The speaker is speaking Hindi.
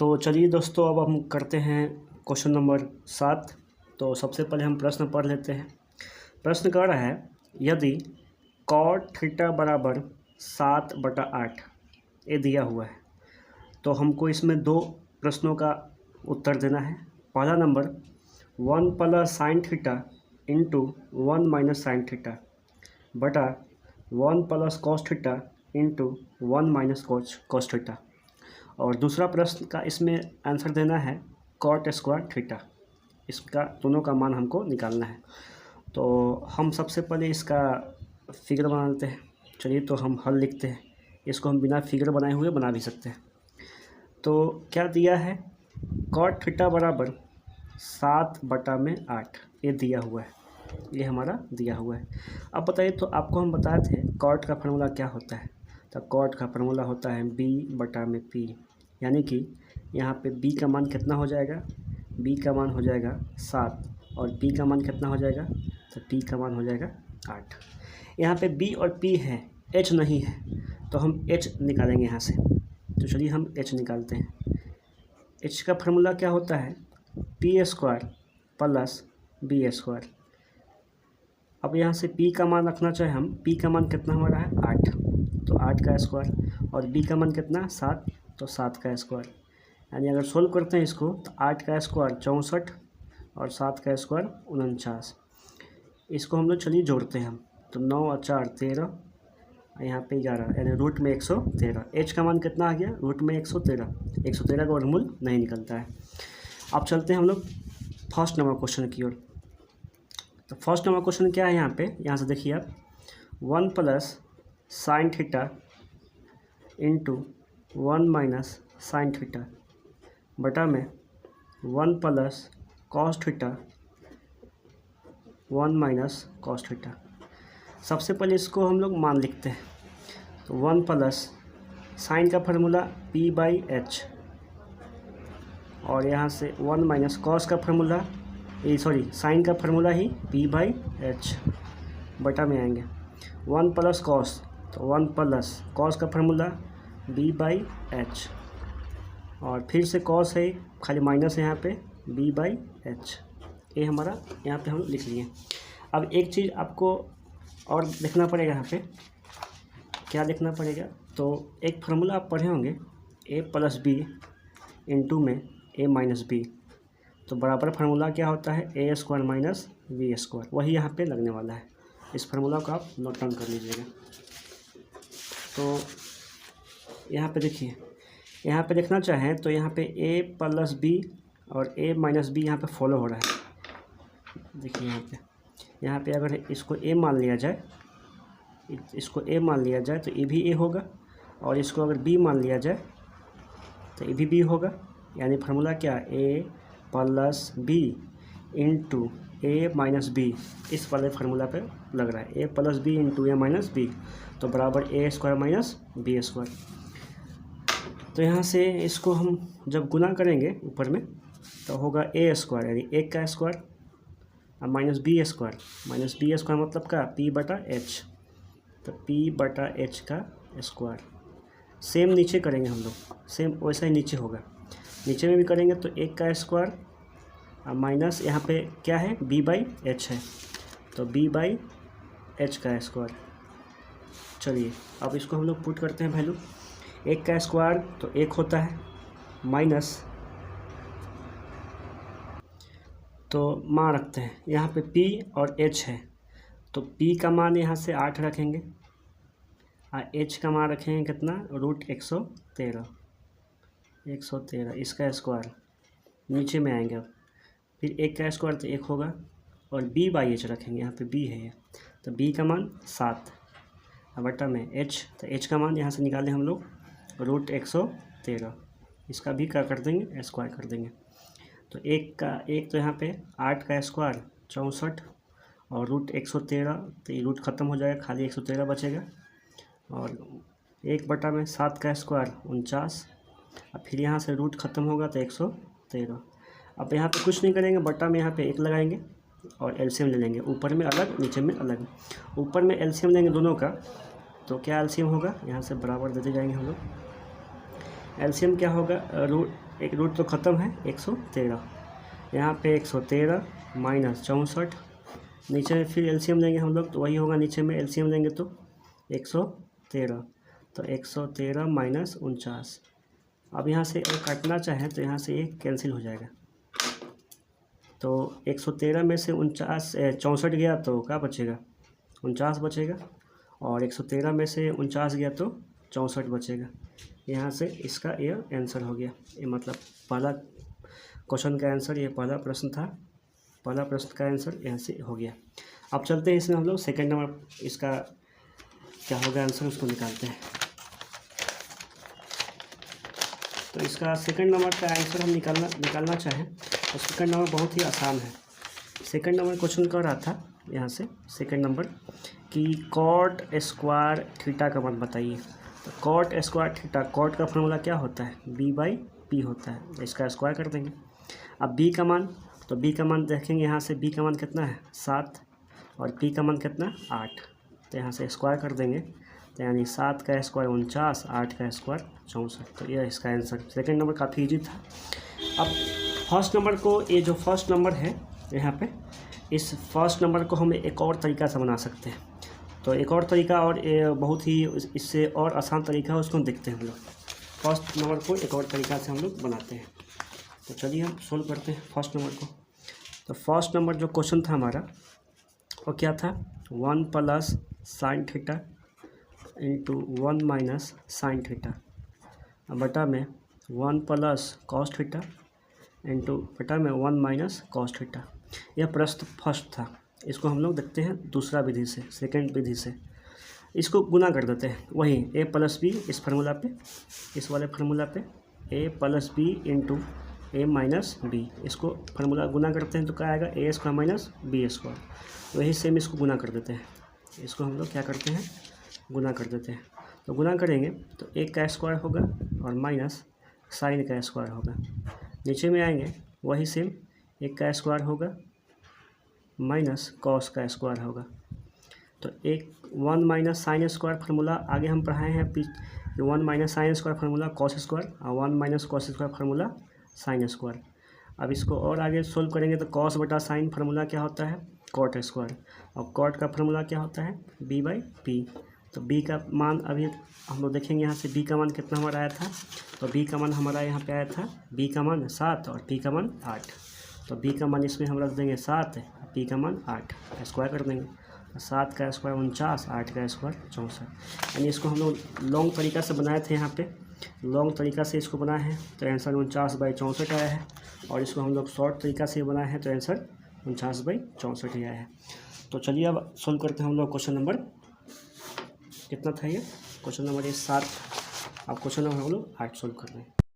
तो चलिए दोस्तों, अब हम करते हैं क्वेश्चन नंबर 7। तो सबसे पहले हम प्रश्न पढ़ लेते हैं। प्रश्न कह रहा है, यदि कॉट थीटा बराबर 7/8 ये दिया हुआ है तो हमको इसमें दो प्रश्नों का उत्तर देना है। पहला number 1 plus sine theta into 1 minus sine theta बटा 1 plus cos theta into 1 minus cos theta. और दूसरा प्रश्न का इसमें आंसर देना है कॉट स्क्वायर थीटा। इसका दोनों का मान हमको निकालना है। तो हम सबसे पहले इसका फिगर बना लेते हैं। चलिए, तो हम हल लिखते हैं। इसको हम बिना फिगर बनाए हुए बना भी सकते हैं। तो क्या दिया है, कॉट थीटा बराबर 7/8 ये दिया हुआ है, ये हमारा दिया हुआ है। अब बताइए, तो आपको हम बताए थे कॉट का फार्मूला क्या होता है। तो कॉट का फार्मूला होता है B/P, यानी कि यहाँ पे B का मान कितना हो जाएगा, B का मान हो जाएगा 7 और P का मान कितना हो जाएगा, तो P का मान हो जाएगा 8। यहाँ पे B और P है, H नहीं है, तो हम H निकालेंगे यहाँ से। तो चलिए हम H निकालते हैं। H का फार्मूला क्या होता है, P² प्लस B²। अब यहाँ से P का मान रखना चाहे हम, P का मान कितना हमारा है 8, तो 8 का स्क्वायर, और B का मान कितना 7, तो 7 का स्क्वायर। यानी अगर सोल्व करते हैं इसको तो 8 का स्क्वायर 64 और 7 का स्क्वायर 49। इसको हम लोग चलिए जोड़ते हैं हम, तो 9 और 4 13, यहाँ पे 11, यानी रूट में 113। H का मान कितना आ गया, रूट में 113। 113 का वर्गमूल नहीं निकलता है। अब चलते हैं हम लोग फर्स्ट नंबर क्वेश्चन की ओर। तो फर्स्ट नंबर क्वेश्चन क्या है यहाँ से देखिए आप, 1 plus sine theta into 1 minus sine theta बटा में 1 plus cos theta 1 minus cos theta. सबसे पहले इसको हम लोग मान लिखते हैं। तो 1 प्लस साइन का फार्मूला P/H, और यहाँ से 1 माइनस कॉस का फार्मूला साइन का फार्मूला ही P/H बटा में आएंगे 1 प्लस कॉस, तो 1 प्लस कॉस का फार्मूला B/H, और फिर से कॉस है, खाली माइनस है यहाँ पे B/H। ये हमारा यहाँ पे हम लिख लिए। अब एक चीज़ आपको और लिखना पड़ेगा यहाँ पे, क्या लिखना पड़ेगा, तो एक फार्मूला आप पढ़े होंगे A+B इंटू में A-B, तो बराबर फार्मूला क्या होता है, A² माइनस B², वही यहाँ पे लगने वाला है। इस फार्मूला को आप नोट डाउन कर लीजिएगा। तो यहाँ पे देखिए, यहाँ पे देखना चाहें तो यहाँ पे A+B और A-B यहाँ पे फॉलो हो रहा है। देखिए यहाँ पे अगर इसको A मान लिया जाए, तो ये भी A होगा, और इसको अगर B मान लिया जाए तो ये भी B होगा। यानी फार्मूला क्या, A+B इंटू A-B, इस वाले फार्मूला पे लग रहा है, A+B इंटू A-B, तो बराबर A² माइनस B²। तो यहाँ से इसको हम जब गुना करेंगे ऊपर में तो होगा A² यानी 1 का स्क्वायर और माइनस B² मतलब का P/H, तो P/H का स्क्वायर। सेम नीचे करेंगे हम लोग, सेम वैसा ही नीचे होगा, नीचे में भी करेंगे तो 1 का स्क्वायर और माइनस यहाँ पे क्या है B/H है, तो B/H का स्क्वायर। चलिए अब इसको हम लोग पुट करते हैं वैल्यू। 1 का स्क्वायर तो 1 होता है, माइनस तो मान रखते हैं यहाँ पे P और H है, तो P का मान यहाँ से 8 रखेंगे और H का मान रखेंगे कितना, रूट 113, इसका स्क्वायर नीचे में आएंगे। अब फिर 1 का स्क्वायर तो 1 होगा, और B/H रखेंगे, यहाँ पे B है, तो B का मान 7 बटा में H, तो H का मान यहाँ से निकालें हम लोग, रूट 113, इसका भी क्या कर देंगे, स्क्वायर कर देंगे। तो 1 तो यहाँ पे 8 का स्क्वायर 64 और रूट 113, तो ये रूट ख़त्म हो जाएगा, खाली 113 बचेगा, और 1 बटा में 7 का स्क्वायर 49, अब फिर यहाँ से रूट ख़त्म होगा तो 113। अब यहाँ पे कुछ नहीं करेंगे, बटा में यहाँ पे 1 लगाएंगे और एलसीएम ले लेंगे, ऊपर में अलग नीचे में अलग। ऊपर में एलसीएम लेंगे दोनों का, तो क्या एलसीएम होगा, यहाँ से बराबर देते जाएंगे हम लोग। एलसीएम क्या होगा, एक रूट तो ख़त्म है 113, यहाँ पे 113 माइनस 64, नीचे में फिर एलसीएम लेंगे हम लोग तो वही होगा, नीचे में एलसीएम लेंगे तो 113, तो 113 माइनस 49। अब यहाँ से अगर काटना चाहें तो यहाँ से एक कैंसिल हो जाएगा, तो 113 में से 64 गया तो क्या बचेगा, 49 बचेगा, और 113 में से 49 गया तो 64 बचेगा। यहाँ से इसका ये आंसर हो गया। ये मतलब पहला क्वेश्चन का आंसर, ये पहला प्रश्न था, पहला प्रश्न का आंसर यहाँ से हो गया। अब चलते हैं इसमें हम लोग सेकंड नंबर, इसका क्या होगा आंसर उसको निकालते हैं। तो इसका सेकंड नंबर का आंसर हम निकालना चाहें तो सेकंड नंबर बहुत ही आसान है। सेकंड नंबर क्वेश्चन कर रहा था यहाँ से सेकंड नंबर कि कॉट स्क्वायर थीटा का मान बताइए। तो कॉट स्क्वायर थीटा, कॉट का फॉर्मूला क्या होता है, b/p होता है, तो इसका स्क्वायर कर देंगे। अब b का मान, तो b का मान देखेंगे यहाँ से, b का मान कितना है 7 और p का मान कितना 8, तो यहाँ से स्क्वायर कर देंगे, तो यानी 7 का स्क्वायर 49, 8 का स्क्वायर 64। तो यह इसका आंसर। सेकंड नंबर काफ़ी इजी था। अब फर्स्ट नंबर को, ये जो फर्स्ट नंबर है यहाँ पे, इस फर्स्ट नंबर को हम एक और तरीक़ा से बना सकते हैं। तो एक और तरीका, और बहुत ही इससे और आसान तरीका है, उसको देखते हैं हम लोग। फर्स्ट नंबर को एक और तरीक़ा से हम लोग बनाते हैं। तो चलिए हम सोल्व करते हैं फर्स्ट नंबर को। तो फर्स्ट नंबर जो क्वेश्चन था हमारा वो क्या था, 1 plus sine theta into 1 minus sine theta बटा में 1 प्लस कॉस थीटा इंटू बटा में 1 माइनस कॉस थीटा। यह प्रश्न फर्स्ट था। इसको हम लोग देखते हैं दूसरा विधि से, सेकंड विधि से। इसको गुना कर देते हैं, वही a प्लस बी, इस फार्मूला पे, इस वाले फार्मूला पे a plus b into a minus b, इसको फार्मूला गुना करते हैं तो क्या आएगा, a square minus b square. वही सेम इसको गुना कर देते हैं, इसको हम लोग क्या करते हैं, गुना कर देते हैं। तो गुना करेंगे तो 1 का स्क्वायर होगा और माइनस साइन का स्क्वायर होगा। नीचे में आएंगे वही सेम, 1 का स्क्वायर होगा माइनस कॉस का स्क्वायर होगा। तो 1 माइनस साइन स्क्वायर फार्मूला आगे हम पढ़ाए हैं, 1 minus sine square formula cos square, और 1 minus cos square formula sine square. अब इसको और आगे सोल्व करेंगे तो कॉस बटा साइन फार्मूला क्या होता है, कॉट स्क्वायर, और कॉट का फार्मूला क्या होता है, b/p। तो b का मान अभी हम लोग देखेंगे, यहाँ से b का मान कितना हमारा आया था, तो b का मान हमारा यहाँ पे आया था, b का मान 7 और p का मान 8। तो b का मान इसमें हम रख देंगे 7, p का मान 8, स्क्वायर कर देंगे। तो 7 का स्क्वायर 49, 8 का स्क्वायर 64। यानी इसको हम लोग लॉन्ग तरीका से बनाए थे, यहाँ पे लॉन्ग तरीका से इसको बनाए हैं तो आंसर 49/64 आया है, और इसको हम लोग शॉर्ट तरीका से बनाए हैं तो आंसर 49/64 आया है। तो चलिए अब सोल्व करते हैं हम लोग क्वेश्चन नंबर, कितना था ये, क्वेश्चन नंबर 7। अब क्वेश्चन नंबर हम लोग 8 सोल्व कर रहे हैं।